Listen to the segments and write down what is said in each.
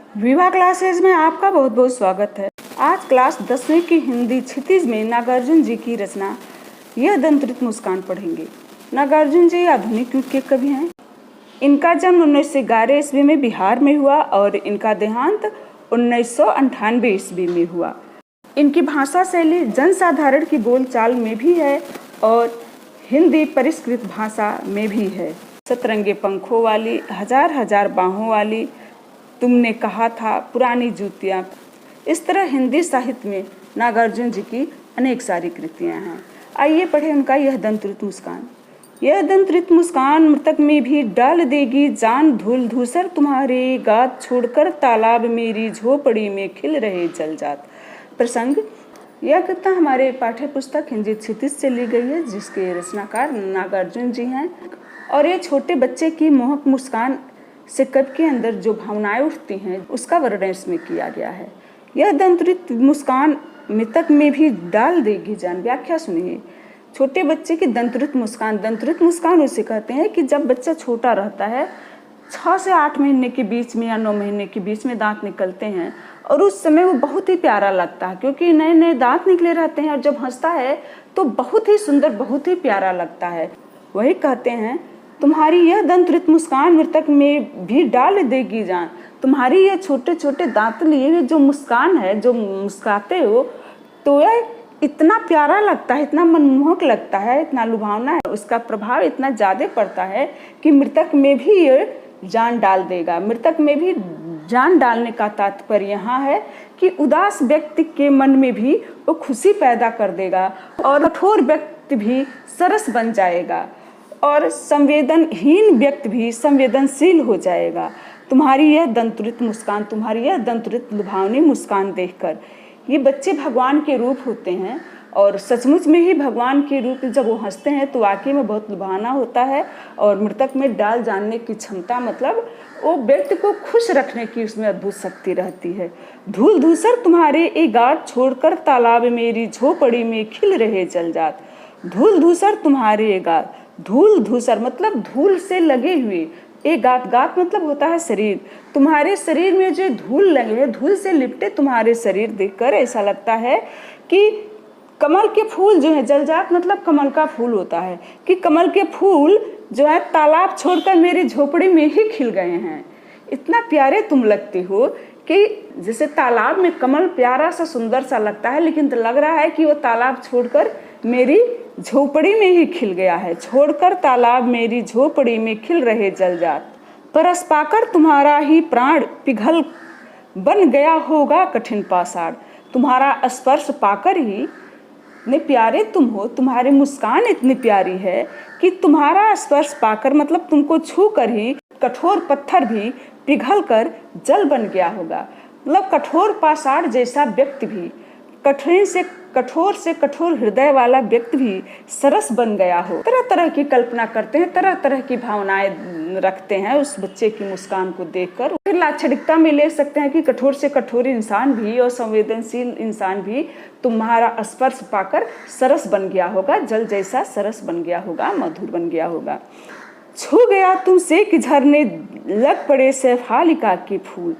विवाह क्लासेज में आपका बहुत बहुत स्वागत है। आज क्लास 10वीं की हिंदी क्षितिज में नागार्जुन जी की रचना यह दंतरित मुस्कान पढ़ेंगे। नागार्जुन जी आधुनिक युग के कवि हैं। इनका जन्म 1911 ईस्वी में बिहार में हुआ और इनका देहांत 1998 ईस्वी में हुआ। इनकी भाषा शैली जनसाधारण की बोलचाल में भी है और हिंदी परिष्कृत भाषा में भी है। सतरंगे पंखों वाली, हजार हजार बाहों वाली, तुमने कहा था पुरानी जूतियाँ, इस तरह हिंदी साहित्य में नागार्जुन जी की अनेक सारी कृतियाँ हैं। आइए पढ़ें उनका यह दंतरित मुस्कान। यह दंतरित मुस्कान मृतक में भी डाल देगी जान, धूल धूसर तुम्हारे गात छोड़कर तालाब मेरी झोपड़ी में खिल रहे जलजात। प्रसंग। यह कविता हमारे पाठ्य पुस्तक हिंदी क्षितिज से ली गई है, जिसके रचनाकार नागार्जुन जी हैं। और ये छोटे बच्चे की मोहक मुस्कान से कवि के अंदर जो भावनाएं उठती हैं उसका वर्णन इसमें किया गया है। यह दंतरित मुस्कान मृतक में भी डाल देगी जान। व्याख्या सुनिए। छोटे बच्चे की दंतरित मुस्कान उसे कहते हैं कि जब बच्चा छोटा रहता है, 6 से 8 महीने के बीच में या 9 महीने के बीच में दांत निकलते हैं और उस समय वो बहुत ही प्यारा लगता है, क्योंकि नए नए दांत निकले रहते हैं और जब हंसता है तो बहुत ही सुंदर, बहुत ही प्यारा लगता है। वही कहते हैं, तुम्हारी यह दंतरित मुस्कान मृतक में भी डाल देगी जान। तुम्हारी यह छोटे छोटे दांत लिए जो मुस्कान है, जो मुस्काते हो, तो यह इतना प्यारा लगता है, इतना मनमोहक लगता है, इतना लुभावना है, उसका प्रभाव इतना ज़्यादा पड़ता है कि मृतक में भी ये जान डाल देगा। मृतक में भी जान डालने का तात्पर्य यहाँ है कि उदास व्यक्ति के मन में भी वो खुशी पैदा कर देगा और कठोर व्यक्ति भी सरस बन जाएगा और संवेदनहीन व्यक्ति भी संवेदनशील हो जाएगा। तुम्हारी यह दंतरित मुस्कान, तुम्हारी यह दंतरित लुभावनी मुस्कान देखकर। ये बच्चे भगवान के रूप होते हैं और सचमुच में ही भगवान के रूप जब वो हंसते हैं तो वाकई में बहुत लुभावना होता है। और मृतक में डाल जानने की क्षमता, मतलब वो व्यक्ति को खुश रखने की उसमें अद्भुत शक्ति रहती है। धूल धूसर तुम्हारे ए गात छोड़कर तालाब मेरी झोपड़ी में खिल रहे जलजात। धूल धूसर तुम्हारे ए गात। धूल धूसर मतलब धूल से लगे हुए, एक गात मतलब होता है शरीर। तुम्हारे शरीर में जो धूल लगे, धूल से लिपटे तुम्हारे शरीर देखकर ऐसा लगता है कि कमल के फूल जो है, जलजात मतलब कमल का फूल होता है, कि कमल के फूल जो है तालाब छोड़कर मेरी झोपड़ी में ही खिल गए हैं। इतना प्यारे तुम लगते हो कि जैसे तालाब में कमल प्यारा सा सुंदर सा लगता है, लेकिन तो लग रहा है कि वो तालाब छोड़कर मेरी झोपड़ी में ही खिल गया है। छोड़कर तालाब मेरी झोपड़ी में खिल रहे जलजात। परस पाकर तुम्हारा ही प्राण पिघल बन गया होगा कठिन पाषाण। तुम्हारा स्पर्श पाकर ही इतने प्यारे तुम हो, तुम्हारी मुस्कान इतनी प्यारी है कि तुम्हारा स्पर्श पाकर मतलब तुमको छू कर ही कठोर पत्थर भी पिघल कर जल बन गया होगा। मतलब कठोर पाषाण जैसा व्यक्ति भी, कठोर से कठोर हृदय वाला व्यक्ति भी सरस बन गया हो। तरह तरह की कल्पना करते हैं, तरह तरह की भावनाएं रखते हैं उस बच्चे की मुस्कान को देखकर। फिर लाक्षणिकता में ले सकते हैं कि कठोर से कठोर इंसान भी और संवेदनशील इंसान भी तुम्हारा स्पर्श पाकर सरस बन गया होगा, जल जैसा सरस बन गया होगा, मधुर बन गया होगा। छू गया तुमसे कि झरने लग पड़े शेफालिका के फूल।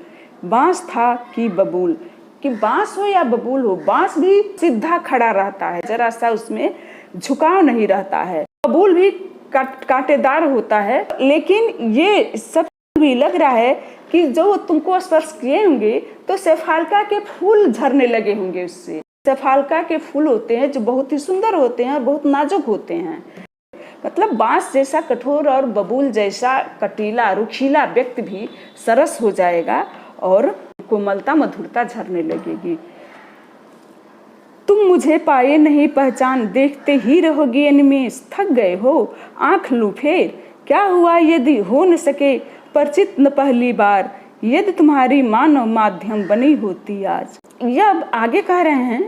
बांस था कि बबूल, कि बांस हो या बबूल हो, बांस भी सीधा खड़ा रहता है, जरा सा उसमें झुकाव नहीं रहता है। बबूल भी कांटेदार होता है, लेकिन ये सब भी लग रहा है कि जो तुमको स्पर्श किए होंगे तो शेफालिका के फूल झरने लगे होंगे उससे। शेफालिका के फूल होते हैं जो बहुत ही सुंदर होते हैं और बहुत नाजुक होते हैं। मतलब बांस जैसा कठोर और बबूल जैसा कटीला रुखीला व्यक्ति भी सरस हो जाएगा और कोमलता मधुरता झरने लगेगी। तुम मुझे पाए नहीं पहचान, देखते ही रहोगे अनिमेष। थक गए हो आंख लूं फेर, क्या हुआ यदि हो न सके परिचित न पहली बार। यदि तुम्हारी मानव माध्यम बनी होती आज। यह अब आगे कह रहे हैं,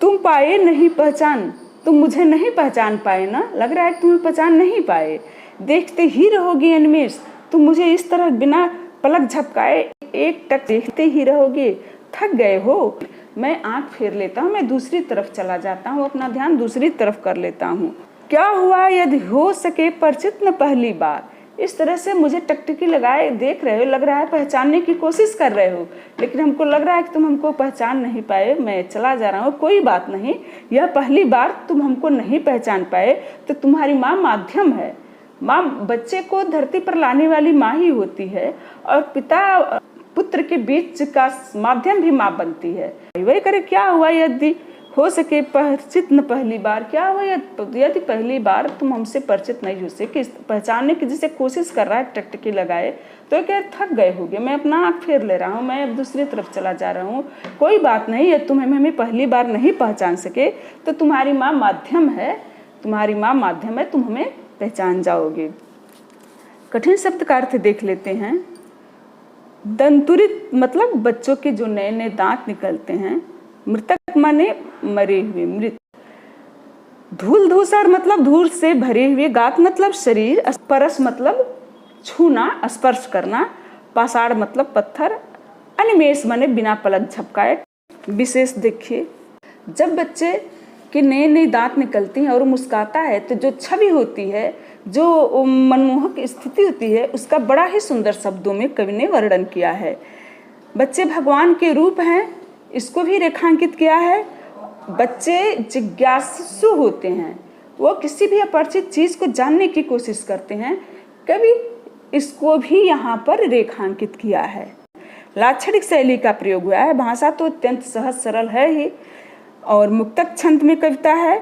तुम पाए नहीं पहचान, तुम मुझे नहीं पहचान पाए ना, लग रहा है तुम्हें पहचान नहीं पाए। देखते ही रहोगे अनिमेष, तुम मुझे इस तरह बिना पलक झपकाए एक टक देखते ही रहोगे। थक गए हो, मैं आंख फेर लेता हूँ, मैं दूसरी तरफ चला जाता हूँ, अपना ध्यान दूसरी तरफ कर लेता हूँ। क्या हुआ यदि हो सके परिचित न पहली बार। इस तरह से मुझे टकटकी लगाए देख रहे हो, लग रहा है पहचानने की कोशिश कर रहे हो, लेकिन हमको लग रहा है कि तुम हमको पहचान नहीं पाए, मैं चला जा रहा हूँ। कोई बात नहीं, यह पहली बार तुम हमको नहीं पहचान पाए तो तुम्हारी माँ माध्यम है। माँ बच्चे को धरती पर लाने वाली माँ ही होती है, और पिता पुत्र के बीच का माध्यम भी माँ बनती है। वही करे क्या हुआ यदि हो सके परिचित न पहली बार, क्या हुआ यदि पहली बार तुम हमसे परिचित नहीं हो सके, पहचानने की जिसे कोशिश कर रहा है टकटकी लगाए, तो क्या थक गए होगे, मैं अपना आँख फेर ले रहा हूँ, मैं अब दूसरी तरफ चला जा रहा हूँ। कोई बात नहीं, यदि तुम हमें पहली बार नहीं पहचान सके तो तुम्हारी माँ माध्यम है, तुम्हारी माँ माध्यम है, तुम हमें पहचान जाओगे। कठिन शब्द का अर्थ देख लेते हैं। दंतुरित मतलब बच्चों के जो नए नए दांत निकलते हैं। मृतक माने मरे हुए, मृत। धूल धूसर मतलब धूल से भरे हुए। गात मतलब शरीर। स्पर्श मतलब छूना, स्पर्श करना। पाषाण मतलब पत्थर। अनिमेष माने बिना पलक झपकाए। विशेष देखिए, जब बच्चे के नए नए दांत निकलती हैं और वो मुस्कुराता है तो जो छवि होती है, जो मनमोहक स्थिति होती है, उसका बड़ा ही सुंदर शब्दों में कवि ने वर्णन किया है। बच्चे भगवान के रूप हैं, इसको भी रेखांकित किया है। बच्चे जिज्ञासु होते हैं, वो किसी भी अपरिचित चीज को जानने की कोशिश करते हैं, कवि इसको भी यहाँ पर रेखांकित किया है। लाक्षणिक शैली का प्रयोग हुआ है। भाषा तो अत्यंत सहज सरल है ही, और मुक्तक छंद में कविता है।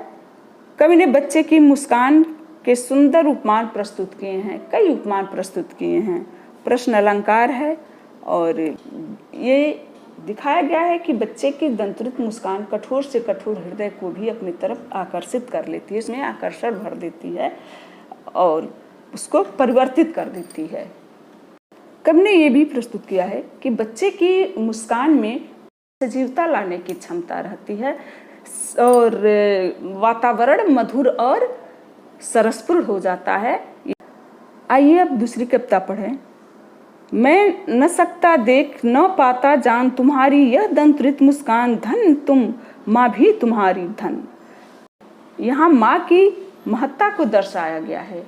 कवि ने बच्चे की मुस्कान के सुंदर उपमान प्रस्तुत किए हैं, कई उपमान प्रस्तुत किए हैं। प्रश्न अलंकार है, और ये दिखाया गया है कि बच्चे की दंतुरित मुस्कान कठोर से कठोर हृदय को भी अपनी तरफ आकर्षित कर लेती है, उसमें आकर्षण भर देती है और उसको परिवर्तित कर देती है। कवि ने ये भी प्रस्तुत किया है कि बच्चे की मुस्कान में सजीवता लाने की क्षमता रहती है और वातावरण मधुर और सरसपूर्ण हो जाता है। आइए अब दूसरी कविता पढ़ें। मैं न सकता देख न पाता जान तुम्हारी यह दंतुरित मुस्कान, धन तुम माँ भी तुम्हारी धन। यहाँ माँ की महत्ता को दर्शाया गया है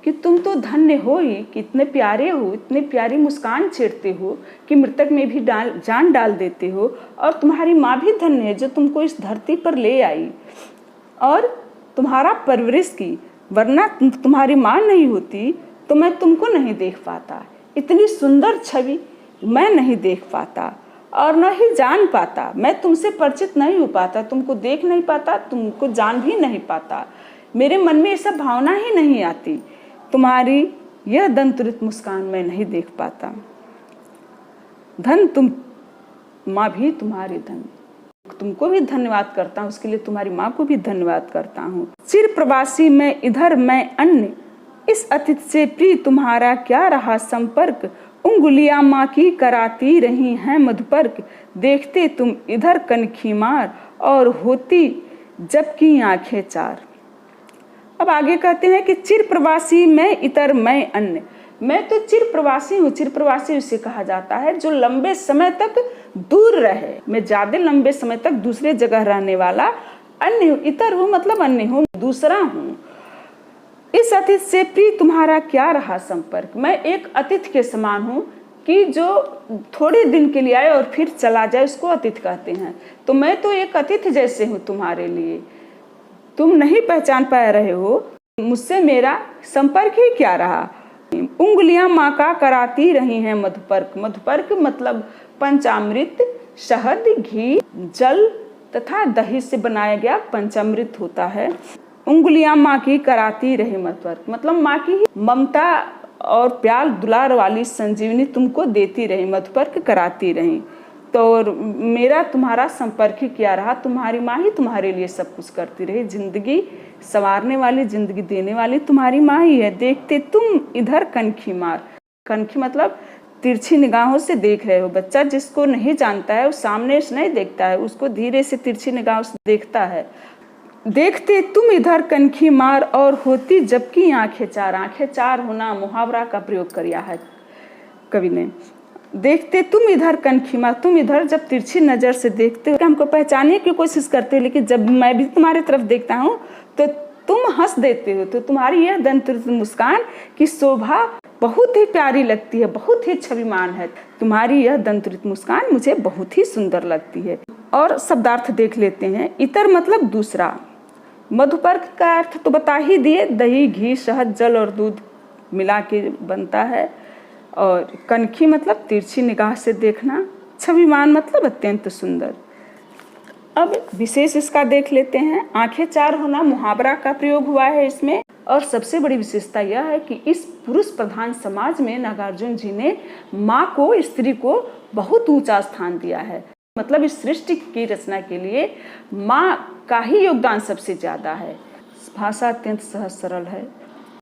कि तुम तो धन्य हो ही, कि इतने प्यारे हो, इतने प्यारी मुस्कान छेड़ते हो कि मृतक में भी जान डाल देते हो, और तुम्हारी माँ भी धन्य है जो तुमको इस धरती पर ले आई और तुम्हारा परवरिश की, वरना तुम्हारी माँ नहीं होती तो मैं तुमको नहीं देख पाता, इतनी सुंदर छवि मैं नहीं देख पाता और न ही जान पाता, मैं तुमसे परिचित नहीं हो पाता, तुमको देख नहीं पाता, तुमको जान भी नहीं पाता, मेरे मन में ऐसा भावना ही नहीं आती, तुम्हारी यह दंतुरित मुस्कान मैं नहीं देख पाता। धन तुम माँ भी तुम्हारी धन, तुमको भी धन्यवाद करता हूँ, उसके लिए तुम्हारी माँ को भी धन्यवाद करता हूँ। चिर प्रवासी मैं इधर मैं अन्य, इस अतिथि से प्रिय तुम्हारा क्या रहा संपर्क, उंगलियां माँ की कराती रही हैं मधुपर्क, देखते तुम इधर कनखी मार और होती जबकि आंखें चार। अब आगे कहते हैं कि चिर प्रवासी मैं इतर मैं अन्य, मैं तो चिर प्रवासी हूँ। चिर प्रवासी उसे कहा जाता है जो लंबे समय तक दूर रहे, मैं ज्यादा लंबे समय तक दूसरे जगह रहने वाला अन्य हूँ। इतर हूँ मतलब अन्य हूँ, दूसरा हूँ। इस अतिथि से प्रिय तुम्हारा क्या रहा संपर्क, मैं एक अतिथि के समान हूँ कि जो थोड़े दिन के लिए आए और फिर चला जाए, उसको अतिथि कहते हैं। तो मैं तो एक अतिथि जैसे हूँ तुम्हारे लिए, तुम नहीं पहचान पा रहे हो, मुझसे मेरा संपर्क ही क्या रहा। उंगलियां माँ का कराती रही हैं मधुपर्क, मधुपर्क मतलब पंचामृत, शहद, घी, जल तथा दही से बनाया गया पंचामृत होता है। उंगलियां माँ की कराती रही मधुपर्क मतलब माँ की ममता और प्यार दुलार वाली संजीवनी तुमको देती रही, मधुपर्क कराती रही। तो मेरा तुम्हारा संपर्क ही क्या रहा, तुम्हारी माँ ही तुम्हारे लिए सब कुछ करती रही, जिंदगी संवारने वाली, जिंदगी देने वाली तुम्हारी माँ ही है। देखते तुम इधर कनखी मार, कनखी मतलब तिरछी निगाहों से देख रहे हो। बच्चा जिसको नहीं जानता है वो सामने से नहीं देखता है, उसको धीरे से तिरछी निगाहों से देखता है। देखते तुम इधर कनखी मार और होती जबकि आंखें चार, आंखें चार होना मुहावरा का प्रयोग किया है कवि ने। देखते तुम इधर कनखी मार, तुम इधर जब तिरछी नजर से देखते हो, हमको पहचानने की कोशिश करते हो, लेकिन जब मैं भी तुम्हारी तरफ देखता हूँ तो तुम हंस देते हो। तो तुम्हारी यह दंतुरित मुस्कान की शोभा बहुत ही प्यारी लगती है, बहुत ही छविमान है। तुम्हारी यह दंतुरित मुस्कान मुझे बहुत ही सुंदर लगती है। और शब्दार्थ देख लेते हैं। इतर मतलब दूसरा। मधुपर्क का अर्थ तो बता ही दिए, दही, घी, शहद, जल और दूध मिला के बनता है। और कनखी मतलब तिरछी निगाह से देखना। छविमान मतलब अत्यंत सुंदर। अब विशेष इसका देख लेते हैं। आंखें चार होना मुहावरा का प्रयोग हुआ है इसमें। और सबसे बड़ी विशेषता यह है कि इस पुरुष प्रधान समाज में नागार्जुन जी ने माँ को, स्त्री को बहुत ऊंचा स्थान दिया है। मतलब इस सृष्टि की रचना के लिए माँ का ही योगदान सबसे ज्यादा है। भाषा अत्यंत सहज सरल है।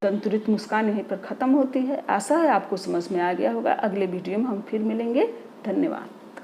दंतुरित मुस्कान यहीं पर खत्म होती है। आशा है आपको समझ में आ गया होगा। अगले वीडियो में हम फिर मिलेंगे। धन्यवाद।